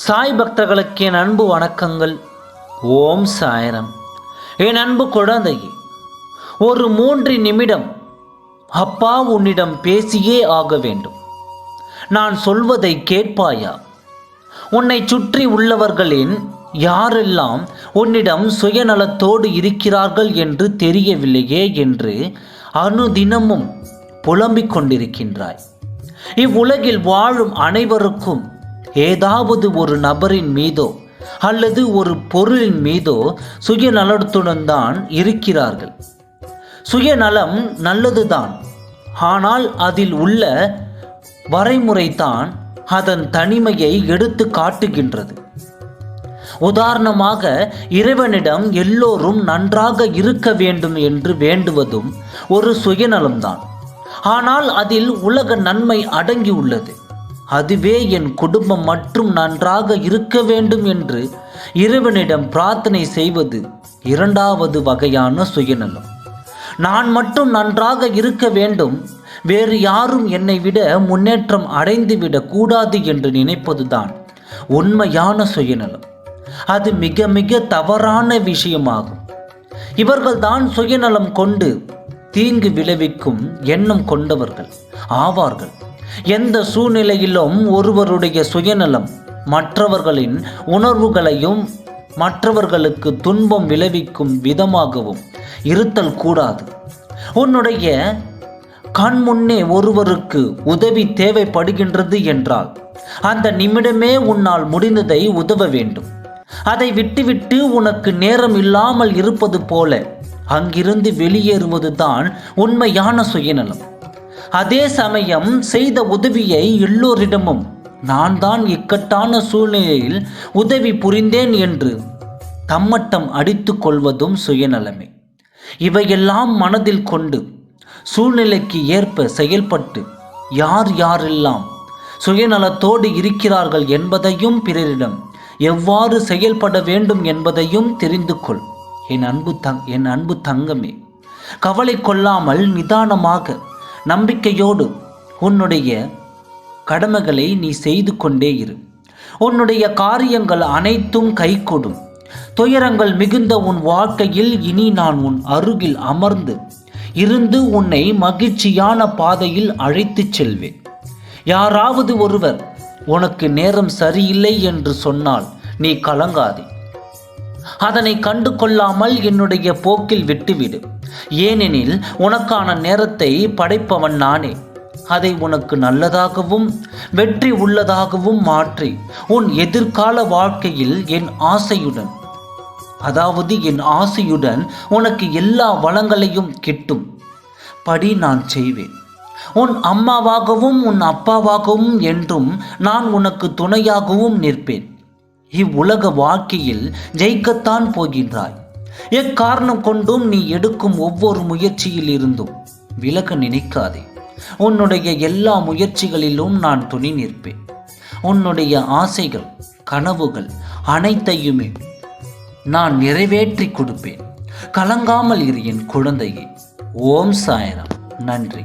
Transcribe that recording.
சாய் பக்தர்களுக்கு என் அன்பு வணக்கங்கள். ஓம் சாய்ராம். என் அன்பு குழந்தையே, ஒரு 3 நிமிடம் அப்பா உன்னிடம் பேசியே ஆக வேண்டும். நான் சொல்வதை கேட்பாயா? உன்னை சுற்றி உள்ளவர்களின் யாரெல்லாம் உன்னிடம் சுயநலத்தோடு இருக்கிறார்கள் என்று தெரியவில்லையே என்று அனுதினமும் புலம்பிக் கொண்டிருக்கின்றாய். இவ்வுலகில் வாழும் அனைவருக்கும் ஏதாவது ஒரு நபரின் மீதோ அல்லது ஒரு பொருளின் மீதோ சுயநலத்துடன் தான் இருக்கிறார்கள். சுயநலம் நல்லதுதான், ஆனால் அதில் உள்ள வரைமுறைதான் அதன் தனிமையை எடுத்து காட்டுகின்றது. உதாரணமாக, இறைவனிடம் எல்லோரும் நன்றாக இருக்க வேண்டும் என்று வேண்டுவதும் ஒரு சுயநலம்தான். ஆனால் அதில் உலக நன்மை அடங்கி உள்ளது. அதுவே என் குடும்பம் மற்றும் நன்றாக இருக்க வேண்டும் என்று இறைவனிடம் பிரார்த்தனை செய்வது 2வது வகையான சுயநலம். நான் மட்டும் நன்றாக இருக்க வேண்டும், வேறு யாரும் என்னை விட முன்னேற்றம் அடைந்துவிடக் கூடாது என்று நினைப்பதுதான் உண்மையான சுயநலம். அது மிக மிக தவறான விஷயமாகும். இவர்கள்தான் சுயநலம் கொண்டு தீங்கு விளைவிக்கும் எண்ணம் கொண்டவர்கள் ஆவார்கள். எந்த சூழ்நிலையிலும் ஒருவருடைய சுயநலம் மற்றவர்களின் உணர்வுகளையும் மற்றவர்களுக்கு துன்பம் விளைவிக்கும் விதமாகவும் இருத்தல் கூடாது. உன்னுடைய கண் முன்னே ஒருவருக்கு உதவி தேவைப்படுகின்றது என்றால் அந்த நிமிடமே உன்னால் முடிந்ததை உதவ வேண்டும். அதை விட்டுவிட்டு உனக்கு நேரம் இல்லாமல் இருப்பது போல அங்கிருந்து வெளியேறுவதுதான் உண்மையான சுயநலம். அதே சமயம் செய்த உதவியை எல்லோரிடமும் நான் தான் இக்கட்டான சூழ்நிலையில் உதவி புரிந்தேன் என்று தம்மட்டம் அடித்து கொள்வதும் சுயநலமே. இவையெல்லாம் மனதில் கொண்டு சூழ்நிலைக்கு ஏற்ப செயல்பட்டு யார் யாரெல்லாம் சுயநலத்தோடு இருக்கிறார்கள் என்பதையும் பிறரிடம் எவ்வாறு செயல்பட வேண்டும் என்பதையும் தெரிந்து கொள். என் அன்பு தங்கமே, கவலை கொள்ளாமல் நிதானமாக நம்பிக்கையோடு உன்னுடைய கடமைகளை நீ செய்து கொண்டே இரு. உன்னுடைய காரியங்கள் அனைத்தும் கைகூடும். துயரங்கள் மிகுந்த உன் வாழ்க்கையில் இனி நான் உன் அருகில் அமர்ந்து இருந்து உன்னை மகிழ்ச்சியான பாதையில் அழைத்துச் செல்வேன். யாராவது ஒருவர் உனக்கு நேரம் சரியில்லை என்று சொன்னால் நீ கலங்காதே. அதனை கண்டு கொள்ளாமல் என்னுடைய போக்கில் விட்டுவிடு. ஏனெனில் உனக்கான நேரத்தை படைப்பவன் நானே. அதை உனக்கு நல்லதாகவும் வெற்றி உள்ளதாகவும் மாற்றி உன் எதிர்கால வாழ்க்கையில் என் ஆசையுடன் உனக்கு எல்லா வளங்களையும் கிட்டும் படி நான் செய்வேன். உன் அம்மாவாகவும் உன் அப்பாவாகவும் என்றும் நான் உனக்கு துணையாகவும் நிற்பேன். இவ்வுலக வாழ்க்கையில் ஜெயிக்கத்தான் போகின்றாய். எக்காரணம் கொண்டும் நீ எடுக்கும் ஒவ்வொரு முயற்சியில் இருந்தும் விலக நினைக்காதே. உன்னுடைய எல்லா முயற்சிகளிலும் நான் துணை நிற்பேன். உன்னுடைய ஆசைகள் கனவுகள் அனைத்தையுமே நான் நிறைவேற்றி கொடுப்பேன். கலங்காமல் இரு என் குழந்தையே. ஓம் சாய்ராம். நன்றி.